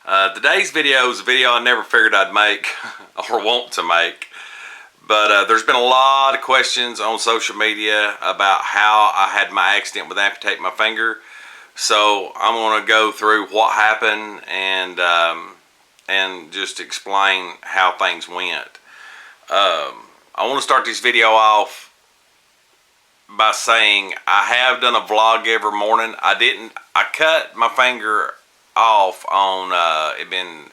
Today's video is a video I never figured I'd make or want to make, but there's been a lot of questions on social media about how I had my accident with amputating my finger. So I'm going to go through what happened and just explain how things went. I want to start this video off by saying I have done a vlog every morning. I cut my finger off on it been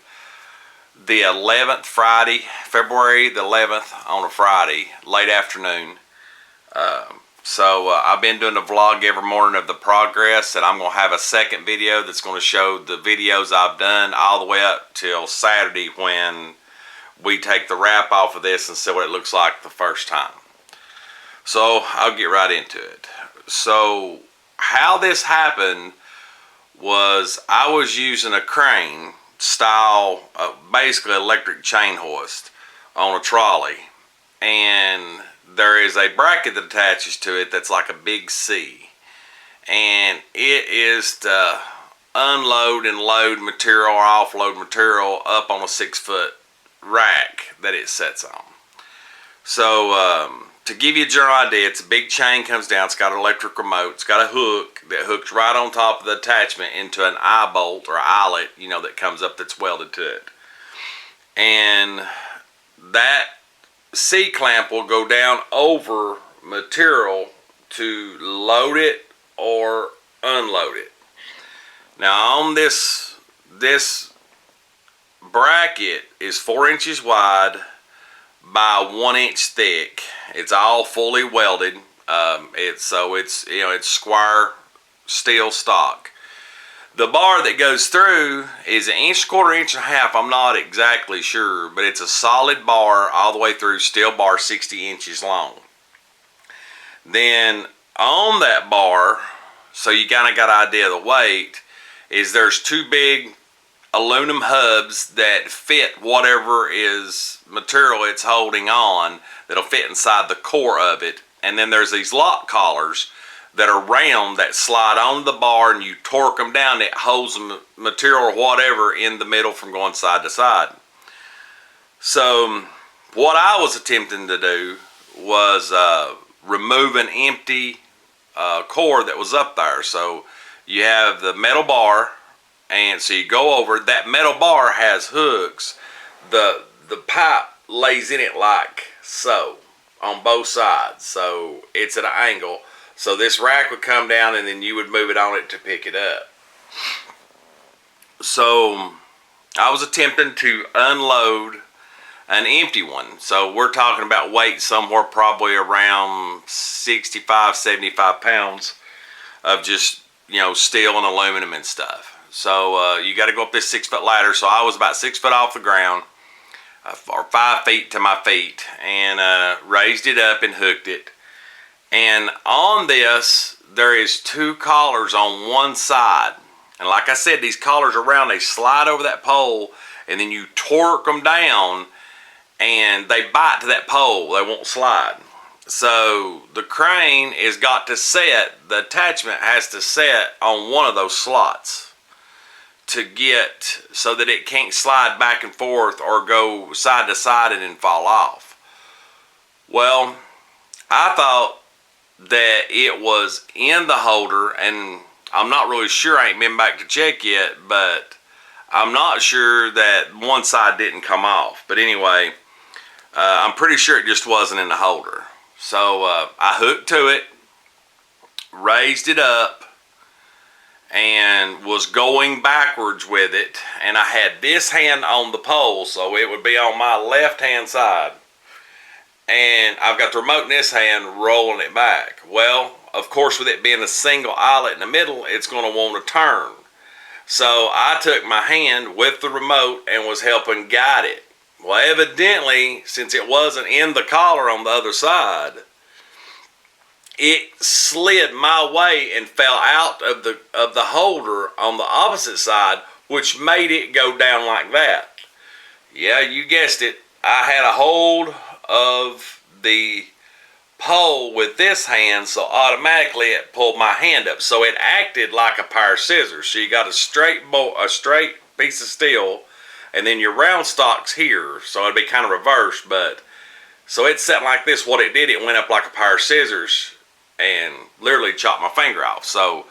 the 11th, February the 11th, on a Friday late afternoon. So I've been doing a vlog every morning of the progress, and I'm going to have a second video that's going to show the videos I've done all the way up till Saturday when we take the wrap off of this and see what it looks like the first time. So I'll get right into it. So how this happened was I was using a crane style, basically electric chain hoist on a trolley, and there is a bracket that attaches to it that's like a big C, and it is to unload and load material or offload material up on a 6-foot rack that it sets on. So to give you a general idea, it's a big chain, comes down, it's got an electric remote, it's got a hook that hooks right on top of the attachment into an eye bolt or eyelet, that comes up that's welded to it. And that C-clamp will go down over material to load it or unload it. Now on this bracket is 4 inches wide by 1 inch thick. It's all fully welded. It's square steel stock. The bar that goes through is 1.25 inches, 1.5 inches. I'm not exactly sure, but it's a solid bar all the way through, steel bar, 60 inches long. Then on that bar, so you kind of got an idea of the weight, is there's 2 big aluminum hubs that fit whatever is material it's holding on, that'll fit inside the core of it. And then there's these lock collars that are round that slide on the bar, and you torque them down. It holds the material or whatever in the middle from going side to side. So what I was attempting to do was remove an empty core that was up there. So you have the metal bar, and so you go over, that metal bar has hooks. The pipe lays in it like so on both sides, so it's at an angle. So this rack would come down, and then you would move it on it to pick it up. So I was attempting to unload an empty one. So we're talking about weight somewhere probably around 65, 75 pounds of just, steel and aluminum and stuff. So you got to go up this 6-foot ladder. So I was about 6 foot off the ground, or 5 feet to my feet, and raised it up and hooked it. And on this, there is 2 collars on one side. And like I said, these collars are round. They slide over that pole, and then you torque them down, and they bite to that pole. They won't slide. So the crane has got to set, the attachment has to set on one of those slots to get so that it can't slide back and forth or go side to side and then fall off. Well, I thought that it was in the holder, and I'm not really sure. I ain't been back to check yet, but I'm not sure that one side didn't come off. But anyway, I'm pretty sure it just wasn't in the holder. So I hooked to it, raised it up, and was going backwards with it, and I had this hand on the pole, so it would be on my left hand side, and I've got the remote in this hand rolling it back. Well, of course, with it being a single eyelet in the middle, it's going to want to turn. So I took my hand with the remote and was helping guide it. Well, evidently, since it wasn't in the collar on the other side, it slid my way and fell out of the holder on the opposite side, which made it go down like that. Yeah, you guessed it. I had a hold of the pole with this hand, so automatically it pulled my hand up. So it acted like a pair of scissors. So you got a straight piece of steel, and then your round stock's here, so it'd be kind of reversed. But so it's set like this. What it did, it went up like a pair of scissors and literally chopped my finger off. So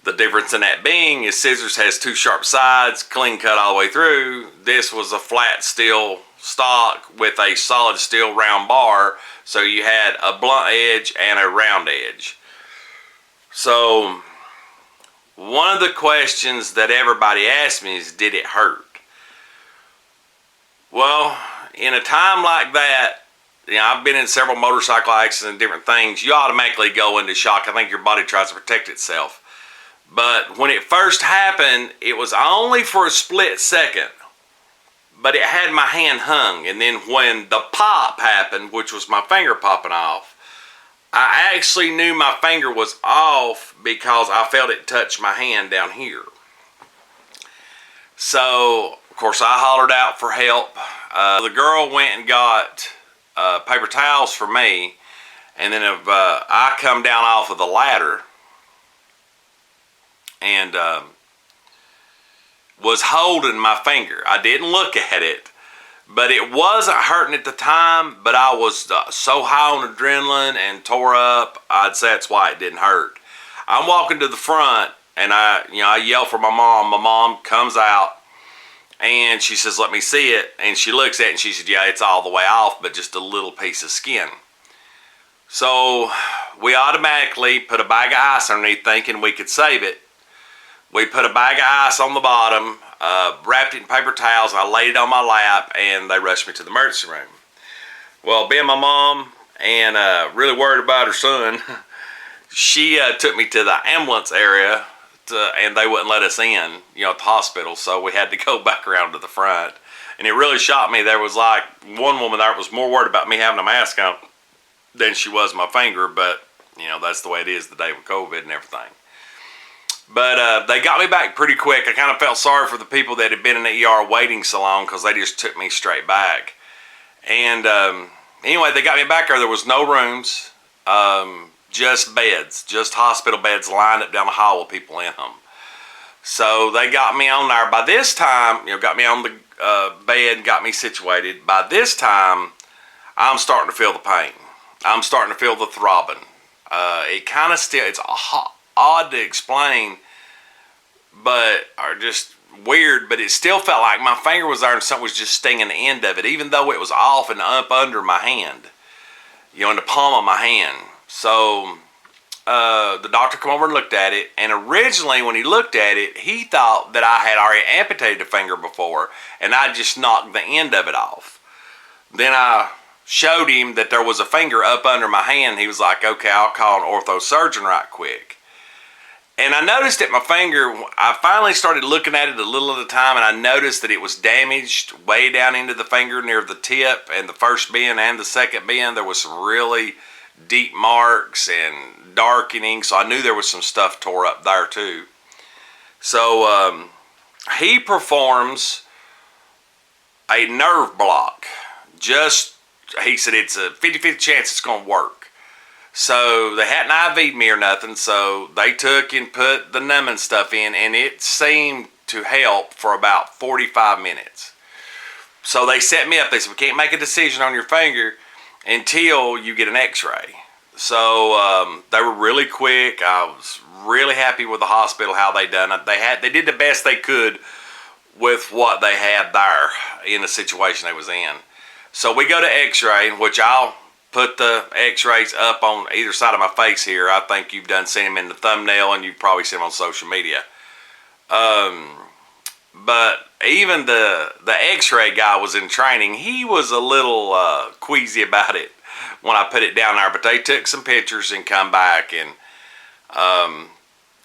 the difference in that being is scissors has two sharp sides, clean cut all the way through. This was a flat steel stock with a solid steel round bar, so you had a blunt edge and a round edge. So one of the questions that everybody asked me is, did it hurt? Well, in a time like that, I've been in several motorcycle accidents and different things. You automatically go into shock. I think your body tries to protect itself. But when it first happened, it was only for a split second. But it had my hand hung. And then when the pop happened, which was my finger popping off, I actually knew my finger was off because I felt it touch my hand down here. So, of course, I hollered out for help. The girl went and got paper towels for me, and then I come down off of the ladder and was holding my finger. I didn't look at it, but it wasn't hurting at the time, but I was so high on adrenaline and tore up, I'd say that's why it didn't hurt. I'm walking to the front, and I yell for my mom. My mom comes out, and she says, "Let me see it." And she looks at it and she said, "Yeah, it's all the way off, but just a little piece of skin." So we automatically put a bag of ice underneath thinking we could save it. We put a bag of ice on the bottom, wrapped it in paper towels, and I laid it on my lap, and they rushed me to the emergency room. Well, being my mom and really worried about her son, she took me to the ambulance area, and they wouldn't let us in, at the hospital, so we had to go back around to the front. And it really shocked me. There was like one woman there was more worried about me having a mask on than she was my finger, but that's the way it is the day of COVID and everything. But they got me back pretty quick. I kind of felt sorry for the people that had been in the ER waiting so long because they just took me straight back. And anyway, they got me back there. There was no rooms, just beds, just hospital beds lined up down the hall with people in them. So they got me on there. By this time, got me on the bed, got me situated. By this time, I'm starting to feel the pain. I'm starting to feel the throbbing. It kind of still, it's odd to explain, or just weird, but it still felt like my finger was there and something was just stinging the end of it, even though it was off and up under my hand, in the palm of my hand. So the doctor came over and looked at it, and originally when he looked at it, he thought that I had already amputated a finger before, and I just knocked the end of it off. Then I showed him that there was a finger up under my hand. He was like, "Okay, I'll call an ortho surgeon right quick." And I noticed that my finger, I finally started looking at it a little at a time, and I noticed that it was damaged way down into the finger near the tip, and the first bend and the second bend, there was some really deep marks and darkening, so I knew there was some stuff tore up there too. So he performs a nerve block. He said it's a 50-50 chance it's going to work. So they hadn't IV'd me or nothing, so they took and put the numbing stuff in, and it seemed to help for about 45 minutes. So they set me up. They said, "We can't make a decision on your finger until you get an x-ray." So they were really quick. I was really happy with the hospital, how they done it. They did the best they could with what they had there in the situation they was in. So we go to x-ray, which I'll put the x-rays up on either side of my face here. I think you've done seen them in the thumbnail, and you've probably seen them on social media. But even the x-ray guy was in training. He was a little queasy about it when I put it down there, but they took some pictures and come back, and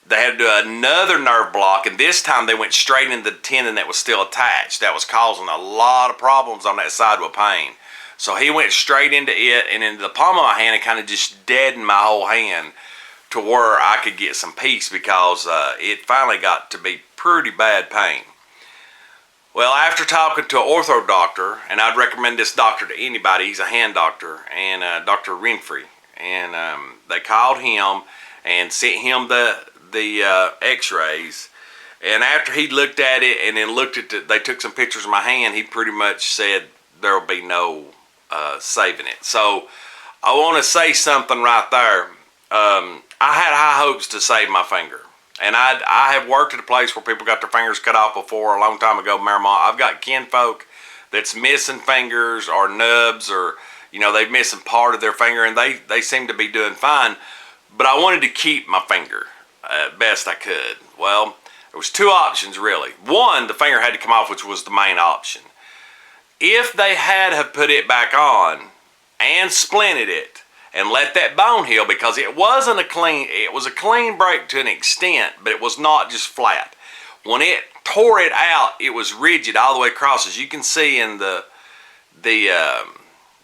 they had to do another nerve block, and this time they went straight into the tendon that was still attached. That was causing a lot of problems on that side with pain. So he went straight into it, and into the palm of my hand, it kind of just deadened my whole hand to where I could get some peace, because it finally got to be pretty bad pain. Well, after talking to an ortho doctor, and I'd recommend this doctor to anybody, he's a hand doctor, and Dr. Renfrey, and they called him and sent him the x-rays, And after he looked at it and then looked at they took some pictures of my hand, he pretty much said there will be no saving it. So I want to say something right there. I had high hopes to save my finger. And I have worked at a place where people got their fingers cut off before, a long time ago, Miramont. I've got kinfolk that's missing fingers or nubs, or, they're missing part of their finger, and they seem to be doing fine. But I wanted to keep my finger best I could. Well, there was two options, really. One, the finger had to come off, which was the main option. If they had have put it back on and splinted it and let that bone heal, because it was a clean break to an extent, but it was not just flat. When it tore it out, it was rigid all the way across. As you can see in the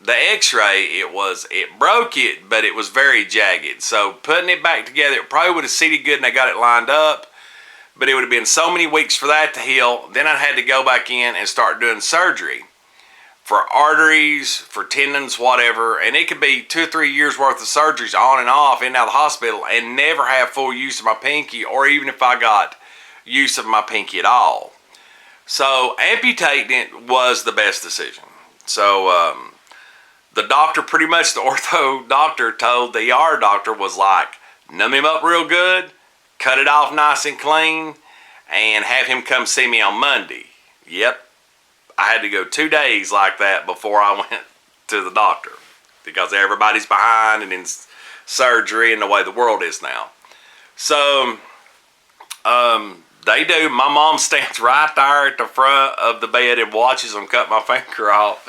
x-ray, it broke it, but it was very jagged. So putting it back together, it probably would have seated good and I got it lined up. But it would have been so many weeks for that to heal. Then I had to go back in and start doing surgery for arteries, for tendons, whatever. And it could be 2 or 3 years worth of surgeries on and off in and out of the hospital and never have full use of my pinky, or even if I got use of my pinky at all. So amputating it was the best decision. So the doctor, pretty much the ortho doctor, told the ER doctor, was like, numb him up real good, cut it off nice and clean, and have him come see me on Monday. Yep, I had to go 2 days like that before I went to the doctor, because everybody's behind and in surgery and the way the world is now. So they do. My mom stands right there at the front of the bed and watches them cut my finger off.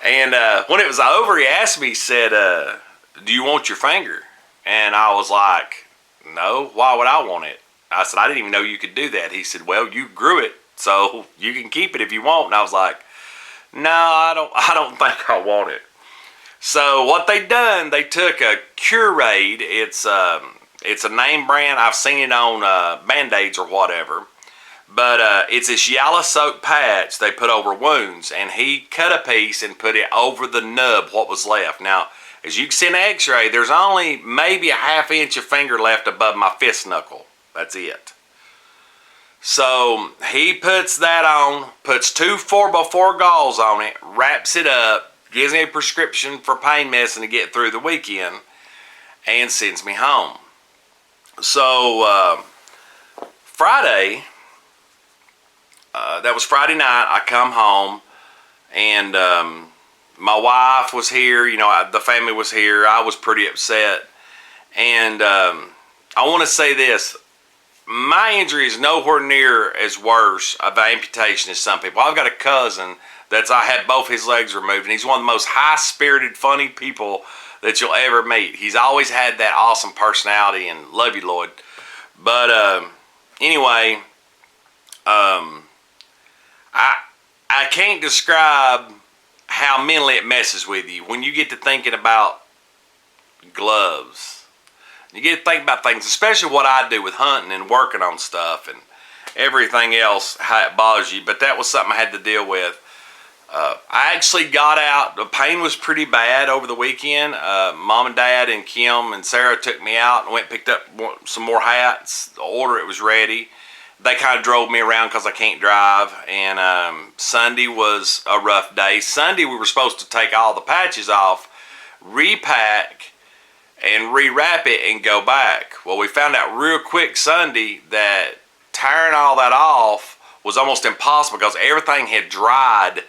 And when it was over, he asked me, he said, do you want your finger? And I was like, no, why would I want it? I said, I didn't even know you could do that. He said, well, you grew it, so you can keep it if you want. And I was like, no, I don't think I want it. So what they done, they took a Curade. It's a name brand. I've seen it on Band-Aids or whatever. But it's this yellow soaked patch they put over wounds. And he cut a piece and put it over the nub, what was left. Now, as you can see in the x-ray, there's only maybe a ½ inch of finger left above my fist knuckle. That's it. So he puts that on, puts 2 4x4 gauze on it, wraps it up, gives me a prescription for pain medicine to get through the weekend, and sends me home. So Friday, that was Friday night, I come home, and my wife was here, the family was here. I was pretty upset. And I want to say this. My injury is nowhere near as worse of an amputation as some people. I've got a cousin I had both his legs removed, and he's one of the most high-spirited, funny people that you'll ever meet. He's always had that awesome personality, and love you, Lloyd. But anyway, I can't describe how mentally it messes with you when you get to thinking about gloves. You get to think about things, especially what I do with hunting and working on stuff and everything else, how it bothers you. But that was something I had to deal with. I actually got out. The pain was pretty bad over the weekend. Mom and Dad and Kim and Sarah took me out and went and picked up some more hats. The order, it was ready. They kind of drove me around because I can't drive. And Sunday was a rough day. Sunday we were supposed to take all the patches off, repack, and rewrap it and go back. Well, we found out real quick Sunday that tearing all that off was almost impossible because everything had dried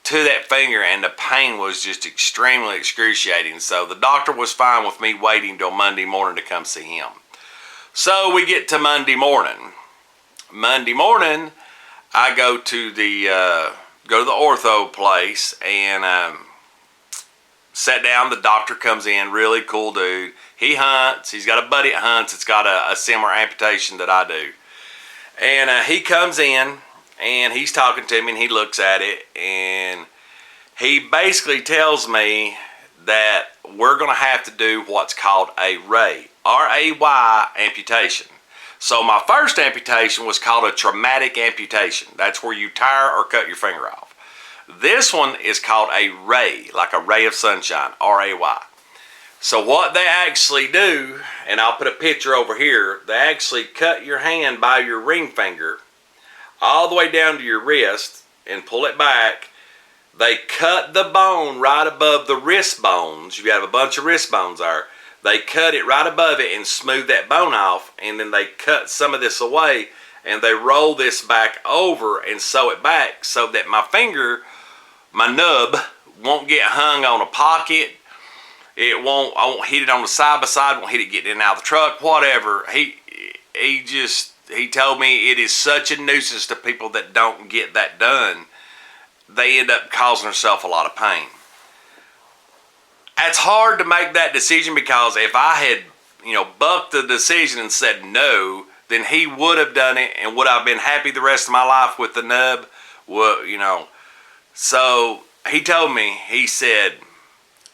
to that finger and the pain was just extremely excruciating. So the doctor was fine with me waiting till Monday morning to come see him. So we get to Monday morning. Monday morning, I go to the ortho place and sat down. The doctor comes in, really cool dude. He hunts. He's got a buddy that hunts. It's got a similar amputation that I do. And he comes in and he's talking to me and he looks at it and he basically tells me that we're going to have to do what's called a RAY, R-A-Y amputation. So my first amputation was called a traumatic amputation. That's where you tear or cut your finger off. This one is called a RAY, like a ray of sunshine, R-A-Y. So what they actually do, and I'll put a picture over here, they actually cut your hand by your ring finger all the way down to your wrist and pull it back. They cut the bone right above the wrist bones. You have a bunch of wrist bones there. They cut it right above it and smooth that bone off, and then they cut some of this away and they roll this back over and sew it back so that my finger, my nub, won't get hung on a pocket. I won't hit it on the side by side, won't hit it getting in and out of the truck, whatever. He told me it is such a nuisance to people that don't get that done. They end up causing themselves a lot of pain. It's hard to make that decision because if I had, bucked the decision and said no, then he would have done it and would have been happy the rest of my life with the nub. Well, So he told me, he said,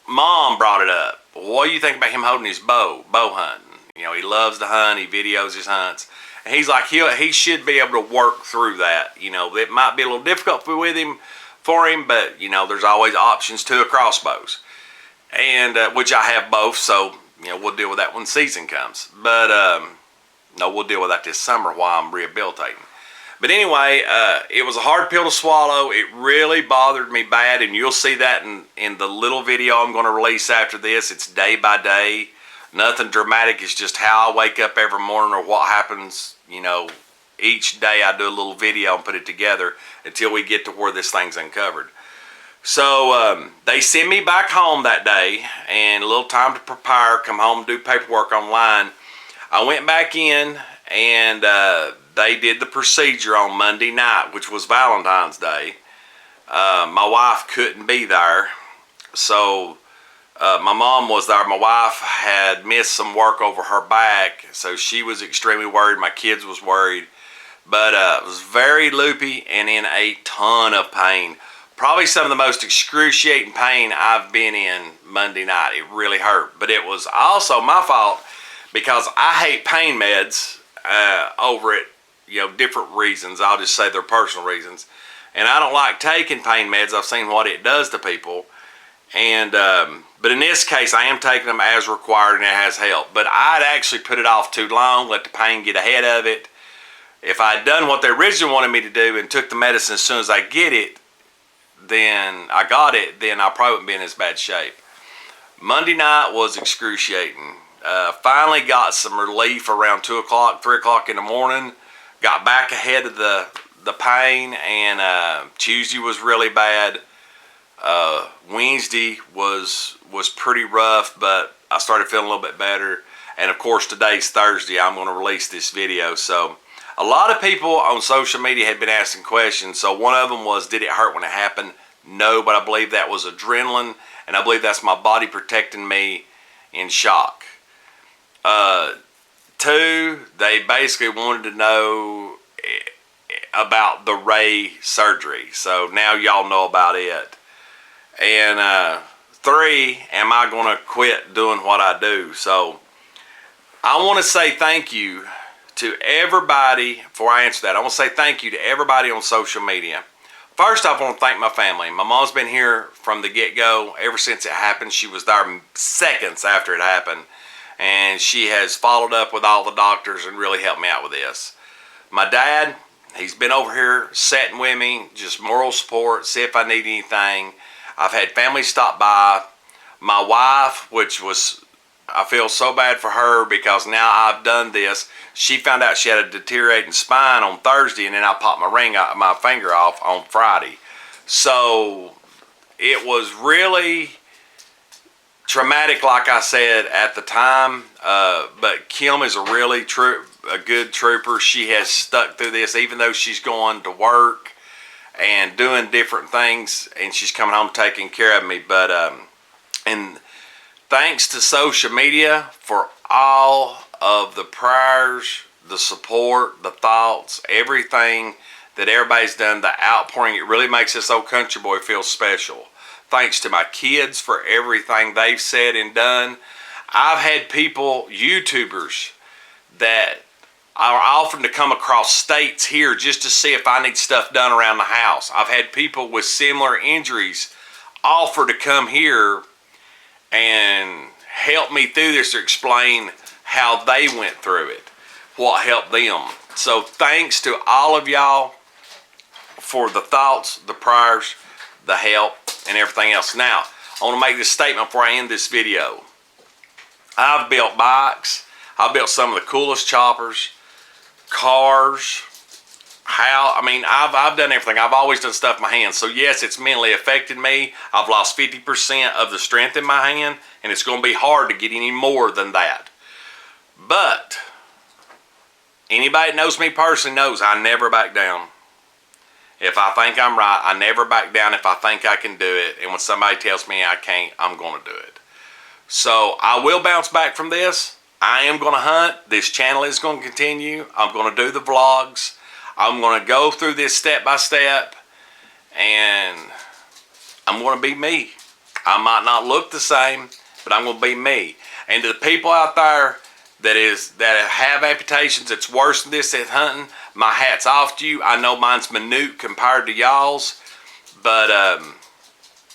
Mom brought it up. What do you think about him holding his bow hunting? He loves to hunt. He videos his hunts. And he's like, he should be able to work through that. It might be a little difficult for him, but there's always options to a crossbows, and which I have both. So we'll deal with that when season comes. But no, we'll deal with that this summer while I'm rehabilitating. But anyway, it was a hard pill to swallow. It really bothered me bad, and you'll see that in the little video I'm going to release after this. It's day by day. Nothing dramatic. It's just how I wake up every morning or what happens, each day I do a little video and put it together until we get to where this thing's uncovered. So they send me back home that day and a little time to prepare, come home, do paperwork online. I went back in and they did the procedure on Monday night, which was Valentine's Day. My wife couldn't be there, so my mom was there. My wife had missed some work over her back, so she was extremely worried. My kids was worried, but it was very loopy and in a ton of pain. Probably some of the most excruciating pain I've been in Monday night. It really hurt, but it was also my fault because I hate pain meds over it. Different reasons. I'll just say they're personal reasons. And I don't like taking pain meds. I've seen what it does to people. And but in this case, I am taking them as required and it has helped. But I'd actually put it off too long, let the pain get ahead of it. If I'd done what they originally wanted me to do and took the medicine as soon as I got it, then I probably wouldn't be in as bad shape. Monday night was excruciating. Finally got some relief around 2 o'clock, 3 o'clock in the morning. Got back ahead of the pain, and Tuesday was really bad. Wednesday was pretty rough, but I started feeling a little bit better. And of course, today's Thursday. I'm going to release this video. So a lot of people on social media had been asking questions. So one of them was, did it hurt when it happened? No, but I believe that was adrenaline, and I believe that's my body protecting me in shock. Two, they basically wanted to know about the Ray surgery. So now y'all know about it. And three, am I going to quit doing what I do? So I want to say thank you to everybody. Before I answer that, I want to say thank you to everybody on social media. First off, I want to thank my family. My mom's been here from the get-go ever since it happened. She was there seconds after it happened. And she has followed up with all the doctors and really helped me out with this. My dad, he's been over here sitting with me, just moral support, see if I need anything. I've had family stop by. My wife, I feel so bad for her because now I've done this. She found out she had a deteriorating spine on Thursday, and then I popped my finger off on Friday. So it was really traumatic, like I said at the time, but Kim is a good trooper. She has stuck through this, even though she's going to work and doing different things, and she's coming home taking care of me. But and thanks to social media for all of the prayers, the support, the thoughts, everything that everybody's done, the outpouring. It really makes this old country boy feel special. Thanks to my kids for everything they've said and done. I've had people, YouTubers, that are offering to come across states here just to see if I need stuff done around the house. I've had people with similar injuries offer to come here and help me through this to explain how they went through it, what helped them. So thanks to all of y'all for the thoughts, the prayers, the help, and everything else. Now, I want to make this statement before I end this video. I've built bikes. I've built some of the coolest choppers, cars, I've done everything. I've always done stuff with my hands. So yes, it's mentally affected me. I've lost 50% of the strength in my hand, and it's going to be hard to get any more than that. But anybody that knows me personally knows I never back down. If I think I'm right, I never back down if I think I can do it. And when somebody tells me I can't, I'm going to do it. So I will bounce back from this. I am going to hunt. This channel is going to continue. I'm going to do the vlogs. I'm going to go through this step by step. And I'm going to be me. I might not look the same, but I'm going to be me. And to the people out there that have amputations that's worse than this at hunting, my hat's off to you. I know mine's minute compared to y'all's, but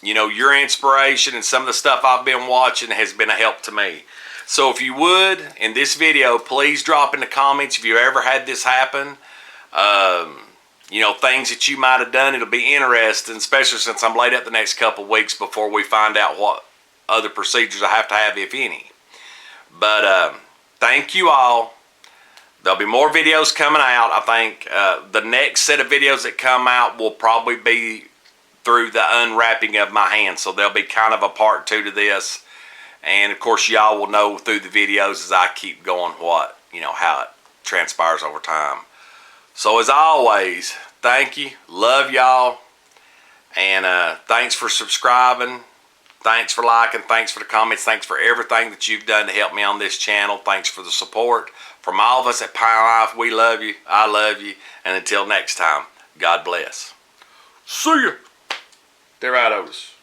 you know, your inspiration and some of the stuff I've been watching has been a help to me. So if you would, in this video, please drop in the comments if you ever had this happen. You know, things that you might have done. It'll be interesting, especially since I'm laid up the next couple of weeks before we find out what other procedures I have to have, if any. But thank you all. There'll be more videos coming out. I think the next set of videos that come out will probably be through the unwrapping of my hand. So there'll be kind of a part 2 to this. And of course, y'all will know through the videos as I keep going what, you know, how it transpires over time. So as always, thank you. Love y'all. And thanks for subscribing. Thanks for liking. Thanks for the comments. Thanks for everything that you've done to help me on this channel. Thanks for the support. From all of us at Pine Life, we love you. I love you. And until next time, God bless. See ya. They're out, Otis.